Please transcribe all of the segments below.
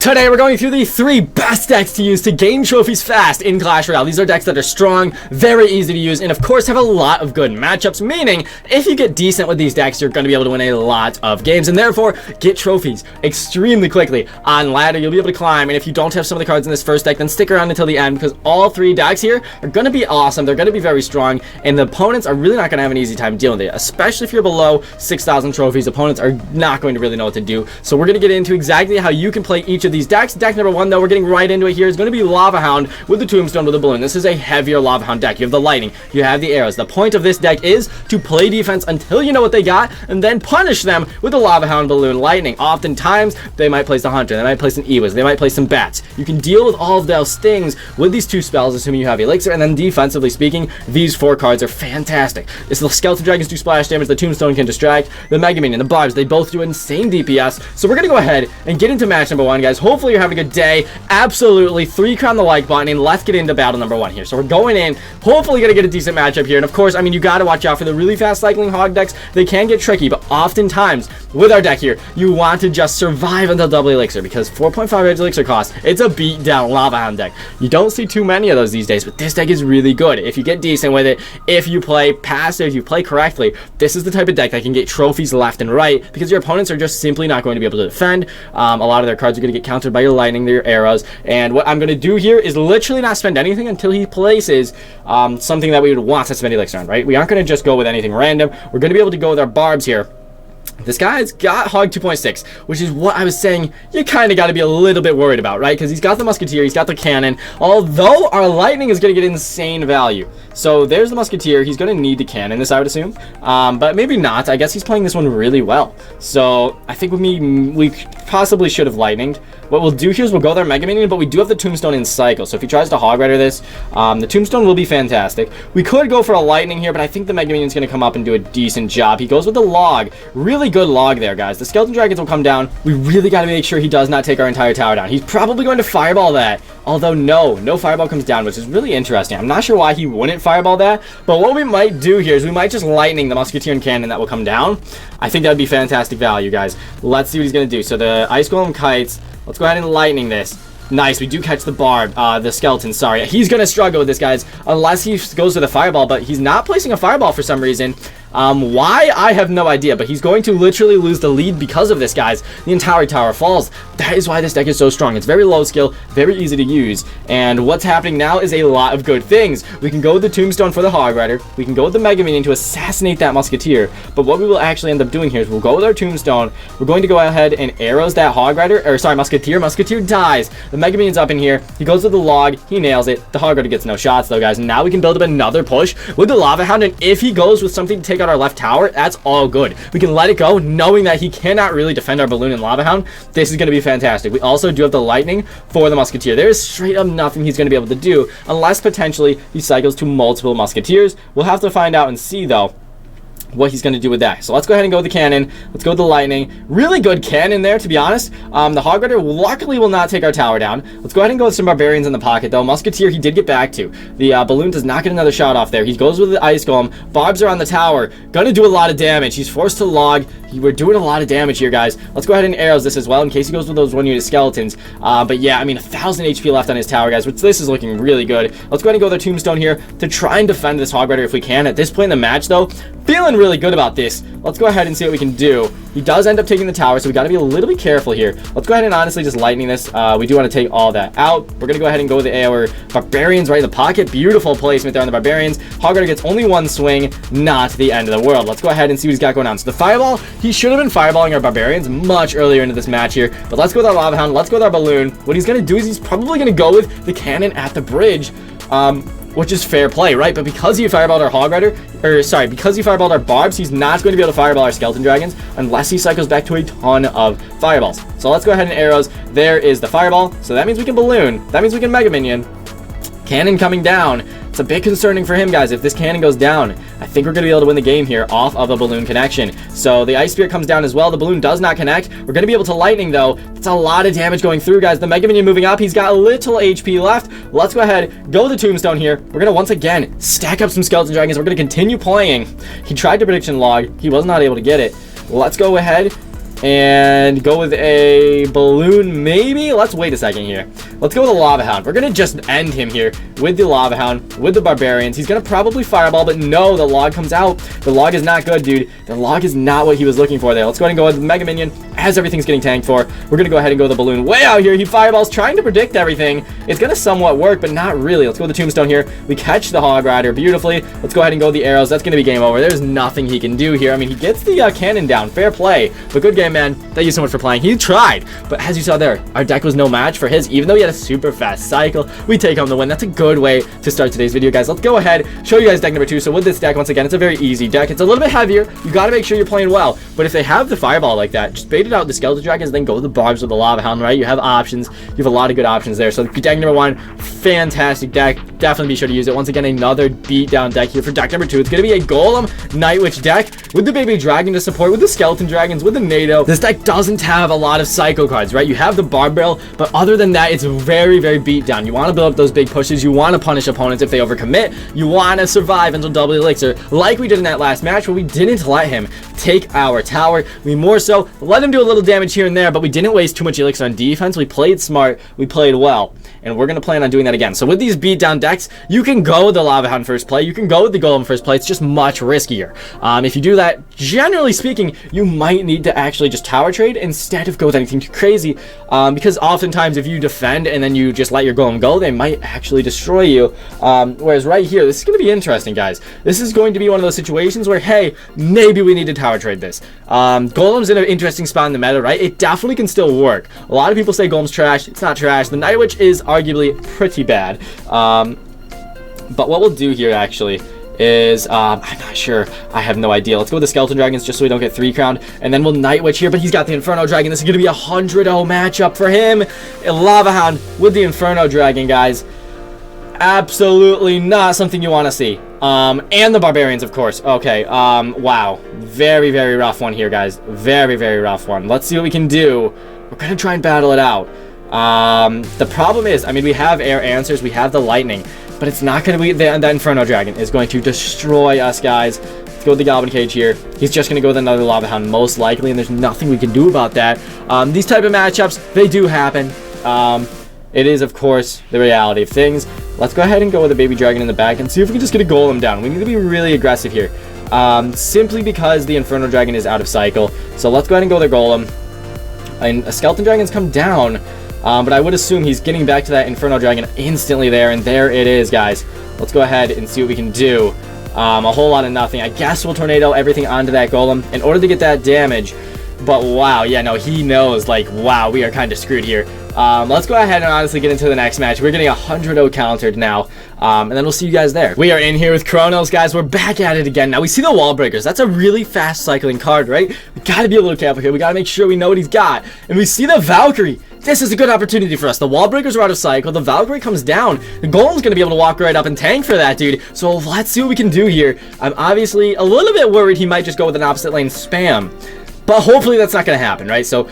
Today we're going through the 3 best decks to use to gain trophies fast in Clash Royale. These are decks that are strong, very easy to use, and of course have a lot of good matchups, meaning if you get decent with these decks, you're going to be able to win a lot of games, and therefore get trophies extremely quickly. On ladder, you'll be able to climb, and if you don't have some of the cards in this first deck, then stick around until the end, because all 3 decks here are going to be awesome, they're going to be very strong, and the opponents are really not going to have an easy time dealing with it, especially if you're below 6,000 trophies. Opponents are not going to really know what to do, so we're going to get into exactly how you can play each of these decks. Deck number 1, though, we're getting right into it here, is going to be Lava Hound with the Tombstone with the Balloon. This is a heavier Lava Hound deck. You have the Lightning, you have the Arrows. The point of this deck is to play defense until you know what they got, and then punish them with the Lava Hound, Balloon, Lightning. Oftentimes, they might place the Hunter, they might place an Ewas, they might place some Bats. You can deal with all of those things with these 2 spells, assuming you have Elixir, and then defensively speaking, these 4 cards are fantastic. It's the Skeleton Dragons do splash damage, the Tombstone can distract, the Mega Minion, the Barbs, they both do insane DPS. So we're going to go ahead and get into match number 1, guys. Hopefully you're having a good day. Absolutely, 3 crown the like button, and let's get into battle number 1 here. So we're going in, hopefully gonna get a decent matchup here, and of course, I mean, you gotta watch out for the really fast cycling hog decks. They can get tricky, but oftentimes, with our deck here, you want to just survive until double Elixir, because 4.5 Elixir cost, it's a beat down Lava Hound deck. You don't see too many of those these days, but this deck is really good. If you get decent with it, if you play passive, if you play correctly, this is the type of deck that can get trophies left and right, because your opponents are just simply not going to be able to defend. A lot of their cards are going to get countered by your Lightning, your Arrows, and what I'm going to do here is literally not spend anything until he places something that we would want to spend Elixir on, right? We aren't going to just go with anything random. We're going to be able to go with our Barbs here. This guy's got Hog 2.6, which is what I was saying you kind of got to be a little bit worried about, right? Because he's got the Musketeer, he's got the Cannon, although our Lightning is going to get insane value. So there's the Musketeer. He's going to need the Cannon, this I would assume, but maybe not. I guess he's playing this one really well. So I think with me, we possibly should have Lightninged. What we'll do here is we'll go with our Mega Minion, but we do have the Tombstone in cycle, so if he tries to Hog Rider this, the Tombstone will be fantastic. We could go for a Lightning here, but I think the Mega Minion's going to come up and do a decent job. He goes with the Log. Really good Log there, guys. The Skeleton Dragons will come down. We really got to make sure he does not take our entire tower down. He's probably going to Fireball that, although no Fireball comes down, which is really interesting. I'm not sure why he wouldn't Fireball that, but what we might do here is we might just Lightning the Musketeer and Cannon that will come down. I think that would be fantastic value, guys. Let's see what he's going to do. So the Ice Golem Kites, let's go ahead and Lightning this. Nice, we do catch the Barb, the Skeleton, sorry. He's going to struggle with this, guys, unless he goes with a Fireball, but he's not placing a Fireball for some reason. Why? I have no idea, but he's going to literally lose the lead because of this, guys. The entire tower falls. That is why this deck is so strong. It's very low skill, very easy to use, and what's happening now is a lot of good things. We can go with the Tombstone for the Hog Rider. We can go with the Mega Minion to assassinate that Musketeer, but what we will actually end up doing here is we'll go with our Tombstone. We're going to go ahead and Arrows that Hog Rider, or sorry, Musketeer. Musketeer dies. The Mega Minion's up in here. He goes with the Log. He nails it. The Hog Rider gets no shots, though, guys. And now we can build up another push with the Lava Hound, and if he goes with something to take out our left tower, that's all good. We can let it go, knowing that he cannot really defend our Balloon and Lava Hound. This is going to be fantastic. We also do have the Lightning for the Musketeer. There is straight up nothing he's going to be able to do, unless potentially he cycles to multiple Musketeers. We'll have to find out and see, though, what he's going to do with that. So let's go ahead and go with the Cannon. Let's go with the Lightning. Really good Cannon there, to be honest. The Hog Rider luckily will not take our tower down. Let's go ahead and go with some Barbarians in the pocket, though. Musketeer, he did get back to. The Balloon does not get another shot off there. He goes with the Ice Golem. Barbs are on the tower. Gonna do a lot of damage. He's forced to Log. We're doing a lot of damage here, guys. Let's go ahead and Arrows this as well, in case he goes with those 1-unit Skeletons. But yeah, I mean, 1,000 HP left on his tower, guys, which this is looking really good. Let's go ahead and go with our Tombstone here to try and defend this Hog Rider if we can. At this point in the match, though, feeling really good about this. Let's go ahead and see what we can do. He does end up taking the tower, so we got to be a little bit careful here. Let's go ahead and honestly just Lightning this. We do want to take all that out. We're going to go ahead and go with our Barbarians right in the pocket. Beautiful placement there on the Barbarians. Hog Rider gets only 1 swing, not the end of the world. Let's go ahead and see what he's got going on. So the Fireball, he should have been Fireballing our Barbarians much earlier into this match here, but let's go with our Lava Hound. Let's go with our Balloon. What he's going to do is he's probably going to go with the Cannon at the bridge, which is fair play, right? But because he fireballed our Hog Rider, or sorry, because he fireballed our Barbs, he's not going to be able to fireball our Skeleton Dragons unless he cycles back to a ton of Fireballs. So let's go ahead and Arrows. There is the Fireball, so that means we can Balloon. That means we can Mega Minion. Cannon coming down. It's a bit concerning for him, guys. If this Cannon goes down, I think we're going to be able to win the game here off of a Balloon connection. So the Ice Spirit comes down as well. The Balloon does not connect. We're going to be able to Lightning, though. It's a lot of damage going through, guys. The Mega Minion moving up. He's got a little HP left. Let's go ahead, go the Tombstone here. We're going to once again stack up some Skeleton Dragons. We're going to continue playing. He tried to Prediction Log. He was not able to get it. Let's go ahead and go with a balloon, maybe? Let's wait a second here. Let's go with a Lava Hound. We're gonna just end him here with the Lava Hound, with the Barbarians. He's gonna probably Fireball, but no, the log comes out. The log is not good, dude. The log is not what he was looking for there. Let's go ahead and go with the Mega Minion as everything's getting tanked for. We're gonna go ahead and go with the balloon way out here. He Fireballs, trying to predict everything. It's gonna somewhat work, but not really. Let's go with the Tombstone here. We catch the Hog Rider beautifully. Let's go ahead and go with the arrows. That's gonna be game over. There's nothing he can do here. I mean, he gets the cannon down. Fair play, but good game, man. Thank you so much for playing. He tried, but as you saw there, our deck was no match for his. Even though he had a super fast cycle, we take home the win. That's a good way to start today's video, guys. Let's go ahead, show you guys deck number 2. So with this deck, once again, it's a very easy deck. It's a little bit heavier. You got to make sure you're playing well, but if they have the Fireball like that, just bait it out the Skeleton Dragons, then go with the Barbs with the Lava Hound, right? You have options. You have a lot of good options there. So deck number 1, fantastic deck. Definitely be sure to use it. Once again, another beatdown deck here for deck number 2. It's going to be a Golem Night Witch deck with the Baby Dragon to support, with the Skeleton Dragons, with the NATO. This deck doesn't have a lot of Psycho cards, right? You have the Barb Barrel, but other than that, it's very, very beat down. You want to build up those big pushes. You want to punish opponents if they overcommit. You want to survive until double elixir, like we did in that last match, where we didn't let him take our tower. We more so let him do a little damage here and there, but we didn't waste too much elixir on defense. We played smart. We played well, and we're going to plan on doing that again. So with these beatdown decks, you can go with the Lava Hound first play. You can go with the Golem first play. It's just much riskier. If you do that, generally speaking, you might need to actually just tower trade instead of go with anything too crazy, because oftentimes if you defend and then you just let your Golem go, they might actually destroy you. Whereas right here, this is going to be interesting, guys. This is going to be one of those situations where, hey, maybe we need to tower trade this. Golem's in an interesting spot in the meta, right? It definitely can still work. A lot of people say Golem's trash. It's not trash. The Night Witch is arguably pretty bad. But what we'll do here actually is, I'm not sure. I have no idea. Let's go with the Skeleton Dragons just so we don't get 3 crowned. And then we'll Night Witch here, but he's got the Inferno Dragon. This is going to be a 100-0 matchup for him. A Lava Hound with the Inferno Dragon, guys. Absolutely not something you want to see. And the Barbarians, of course. Okay, wow. Very, very rough one here, guys. Very, very rough one. Let's see what we can do. We're going to try and battle it out. The problem is, I mean, we have air answers, we have the lightning, but it's not going to be, the Inferno Dragon is going to destroy us, guys. Let's go with the Goblin Cage here. He's just going to go with another Lava Hound, most likely, and there's nothing we can do about that. These type of matchups, they do happen. It is, of course, the reality of things. Let's go ahead and go with a Baby Dragon in the back and see if we can just get a Golem down. We need to be really aggressive here, simply because the Inferno Dragon is out of cycle. So let's go ahead and go with a Golem. And a Skeleton Dragon's come down, but I would assume he's getting back to that Inferno Dragon instantly there, and there it is, guys. Let's go ahead and see what we can do. A whole lot of nothing. I guess we'll Tornado everything onto that Golem in order to get that damage. But wow, yeah, no, he knows, like, wow, we are kind of screwed here. Let's go ahead and honestly get into the next match. We're getting 100-0 countered now, and then we'll see you guys there. We are in here with Chronos, guys. We're back at it again. Now, we see the Wall Breakers. That's a really fast cycling card, right? We gotta be a little careful here. We gotta make sure we know what he's got. And we see the Valkyrie. This is a good opportunity for us. The Wall Breakers are out of cycle. The Valkyrie comes down. The Golem's going to be able to walk right up and tank for that, dude. So let's see what we can do here. I'm obviously a little bit worried he might just go with an opposite lane spam. But hopefully that's not going to happen, right? So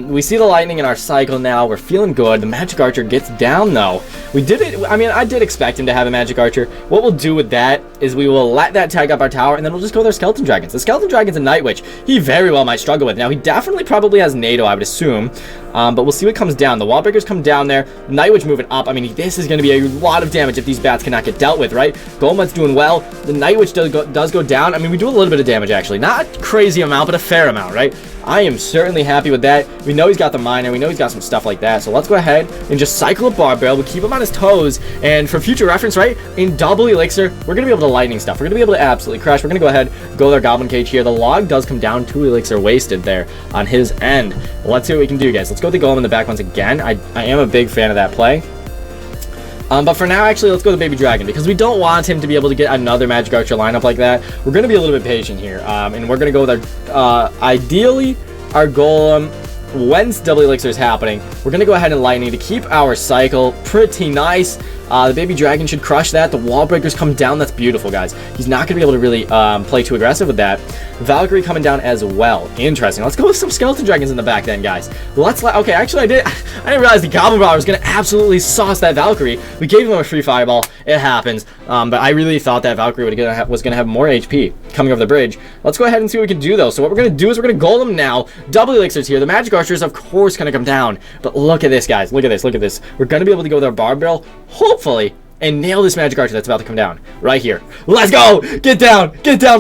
we see the lightning in our cycle now. We're feeling good. The Magic Archer gets down, though. We did it. I mean, I did expect him to have a Magic Archer. What we'll do with that is we will let that tag up our tower, and then we'll just go with our Skeleton Dragons. The Skeleton Dragon's a Night Witch. He very well might struggle with. Now, he definitely probably has NATO, I would assume. But we'll see what comes down. The Wall Breakers come down there. Night Witch moving up. I mean, this is going to be a lot of damage if these bats cannot get dealt with, right? Golem's doing well. The Night Witch does go down. I mean, we do a little bit of damage, actually. Not a crazy amount, but a fair amount, right? I am certainly happy with that. We know he's got the Miner. We know he's got some stuff like that. So let's go ahead and just cycle a Barb Barrel. We'll keep him on his toes. And for future reference, right, in double Elixir, we're going to be able to lightning stuff. We're going to be able to absolutely crash. We're going to go ahead, go with our Goblin Cage here. The log does come down 2 Elixir wasted there on his end. Let's see what we can do, guys. Let's go with the Golem in the back once again. I am a big fan of that play. But for now, actually, let's go with the Baby Dragon, because we don't want him to be able to get another Magic Archer lineup like that. We're going to be a little bit patient here, and we're going to go with our, ideally, our Golem Once double elixir is happening, we're going to go ahead and lightning to keep our cycle pretty nice. The baby dragon should crush that. The wall breakers come down. That's beautiful, guys. He's not going to be able to really play too aggressive with that. Valkyrie coming down as well. Interesting. Let's go with some skeleton dragons in the back then, guys. Okay, actually, I didn't realize the Goblin Brawler was going to absolutely sauce that Valkyrie. We gave him a free fireball. It happens. But I really thought that Valkyrie was going to have more HP coming over the bridge. Let's go ahead and see what we can do, though. So what we're going to do is we're going to golem now. Double elixirs here. The magic archer is, of course, going to come down. But look at this, guys. Look at this. Look at this. We're going to be able to go with our barb barrel, hopefully, and nail this magic archer that's about to come down right here. Let's go! Get down,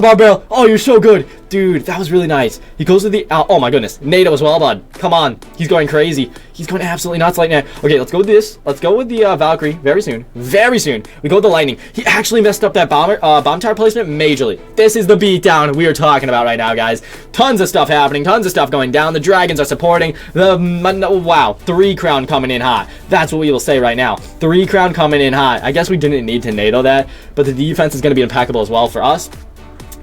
barb barrel. Oh, you're so good. Dude, that was really nice. He goes to the... oh my goodness. NATO as well, bud. Come on. He's going crazy. He's going absolutely nuts right now. Okay, let's go with this. Let's go with the Valkyrie very soon. Very soon. We go with the lightning. He actually messed up that bomb tower placement majorly. This is the beatdown we are talking about right now, guys. Tons of stuff happening. Tons of stuff going down. The dragons are supporting. Wow. 3 crown coming in hot. That's what we will say right now. 3 crown coming in hot. I guess we didn't need to NATO that, but the defense is going to be impeccable as well for us.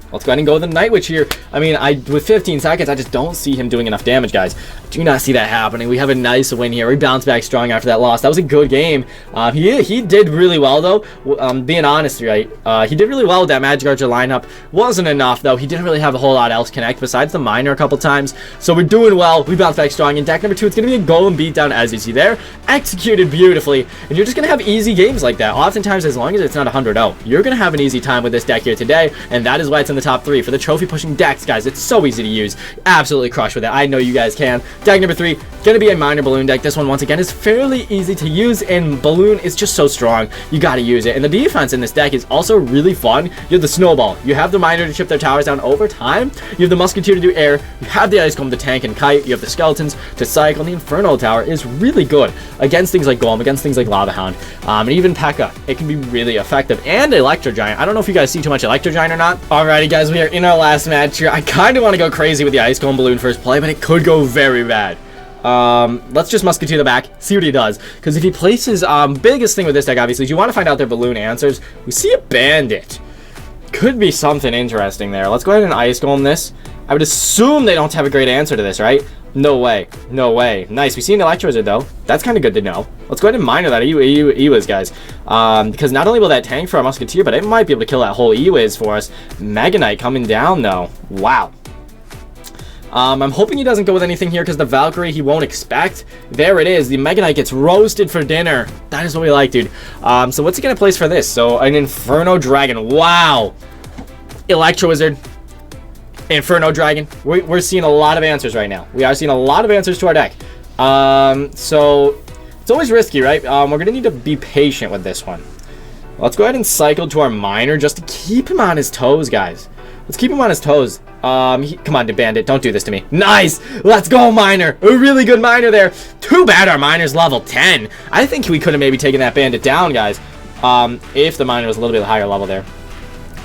Let's go ahead and go with the Night Witch here. I mean, with 15 seconds, I just don't see him doing enough damage, guys. Do not see that happening. We have a nice win here. We bounced back strong after that loss. That was a good game. He did really well, though. Being honest, right? He did really well with that Magic Archer lineup. Wasn't enough, though. He didn't really have a whole lot else connect besides the Miner a couple times. So we're doing well. We bounced back strong. In deck number 2, it's going to be a golem beatdown, as you see there. Executed beautifully. And you're just going to have easy games like that. Oftentimes, as long as it's not 100-0, you're going to have an easy time with this deck here today. And that is why it's in the top 3 for the trophy pushing decks, guys. It's so easy to use. Absolutely crush with it. I know you guys can. Deck number 3, gonna be a Miner balloon deck. This one, once again, is fairly easy to use, and balloon is just so strong. You gotta use it. And the defense in this deck is also really fun. You have the snowball. You have the Miner to chip their towers down over time. You have the musketeer to do air. You have the ice golem, the tank, and kite. You have the skeletons to cycle. And the inferno tower is really good against things like golem, against things like lava hound, and even P.E.K.K.A. It can be really effective. And electro giant. I don't know if you guys see too much electro giant or not. Alrighty, guys, we are in our last match here. I kind of want to go crazy with the ice golem balloon first play, but it could go very bad. Let's just musketeer the back, see what he does. Because if he places, biggest thing with this deck, obviously, is you want to find out their balloon answers. We see a bandit. Could be something interesting there. Let's go ahead and ice golem this. I would assume they don't have a great answer to this, right? No way. No way. Nice. We see an Electro Wizard, though. That's kind of good to know. Let's go ahead and miner that E-Wiz, guys. Because not only will that tank for our Musketeer, but it might be able to kill that whole E-Wiz for us. Mega Knight coming down, though. Wow. I'm hoping he doesn't go with anything here because the Valkyrie he won't expect. There it is. The Mega Knight gets roasted for dinner. That is what we like, dude. So what's he going to place for this? So an Inferno Dragon. Wow. Electro Wizard. Inferno Dragon. We're seeing a lot of answers right now. We are seeing a lot of answers to our deck. So it's always risky, right? We're going to need to be patient with this one. Let's go ahead and cycle to our Miner just to keep him on his toes, guys. Let's keep him on his toes. Come on, Bandit. Don't do this to me. Nice! Let's go, Miner! A really good Miner there. Too bad our Miner's level 10. I think we could have maybe taken that Bandit down, guys. If the Miner was a little bit higher level there.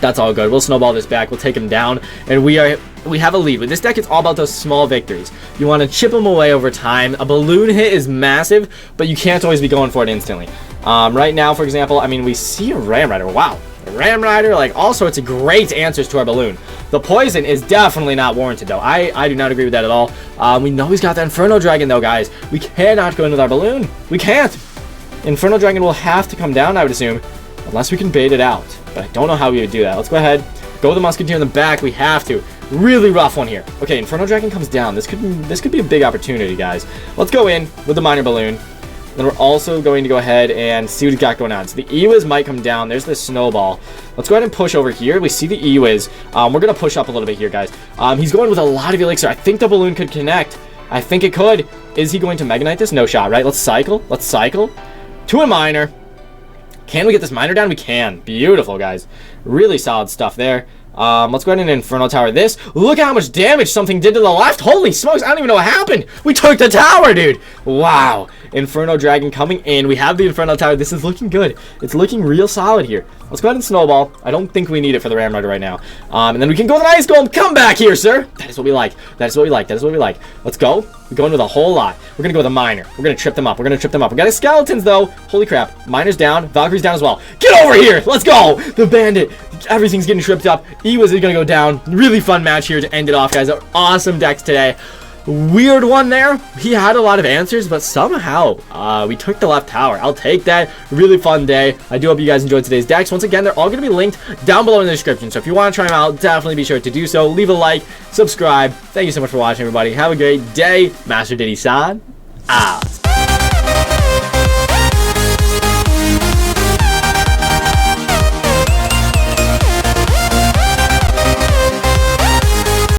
That's all good. We'll snowball this back. We'll take him down. And we have a lead. With this deck, it's all about those small victories. You want to chip them away over time. A balloon hit is massive, but you can't always be going for it instantly. Right now, for example, I mean, we see a Ram Rider. Wow. A Ram Rider, like, all sorts of great answers to our balloon. The poison is definitely not warranted, though. I do not agree with that at all. We know he's got that Inferno Dragon, though, guys. We cannot go in with our balloon. We can't. Inferno Dragon will have to come down, I would assume, unless we can bait it out. But I don't know how we would do that. Let's go ahead. Go with the Musketeer in the back. We have to. Really rough one here. Okay, Inferno Dragon comes down. This could be a big opportunity, guys. Let's go in with the Miner Balloon. Then we're also going to go ahead and see what he's got going on. So the E-Wiz might come down. There's the Snowball. Let's go ahead and push over here. We see the E-Wiz. We're going to push up a little bit here, guys. He's going with a lot of Elixir. I think the balloon could connect. I think it could. Is he going to Mega Knight this? No shot, right? Let's cycle. Let's cycle. To a Miner. Can we get this Miner down? We can. Beautiful, guys. Really solid stuff there. Let's go ahead and Inferno Tower this. Look at how much damage something did to the left. Holy smokes, I don't even know what happened. We took the tower, dude. Wow. Inferno Dragon coming in. We have the Inferno Tower. This is looking good. It's looking real solid here. Let's go ahead and Snowball. I don't think we need it for the Ram Rider right now. And then we can go with an Ice Golem. Come back here, sir. That is what we like. That is what we like. That is what we like. Let's go. We're going with a whole lot. We're going to go with a Miner. We're going to trip them up. We're going to trip them up. We got his Skeletons, though. Holy crap. Miner's down. Valkyrie's down as well. Get over here. Let's go. The Bandit. Everything's getting tripped up. E-Wiz is going to go down. Really fun match here to end it off, guys. Awesome decks today. weird one there. He had a lot of answers, but somehow we took the left tower. I'll take that. Really fun day. I do hope you guys enjoyed today's decks. Once again, they're all going to be linked down below in the description. So if you want to try them out, definitely be sure to do so. Leave a like, subscribe. Thank you so much for watching, everybody. Have a great day. Master Diddy San out.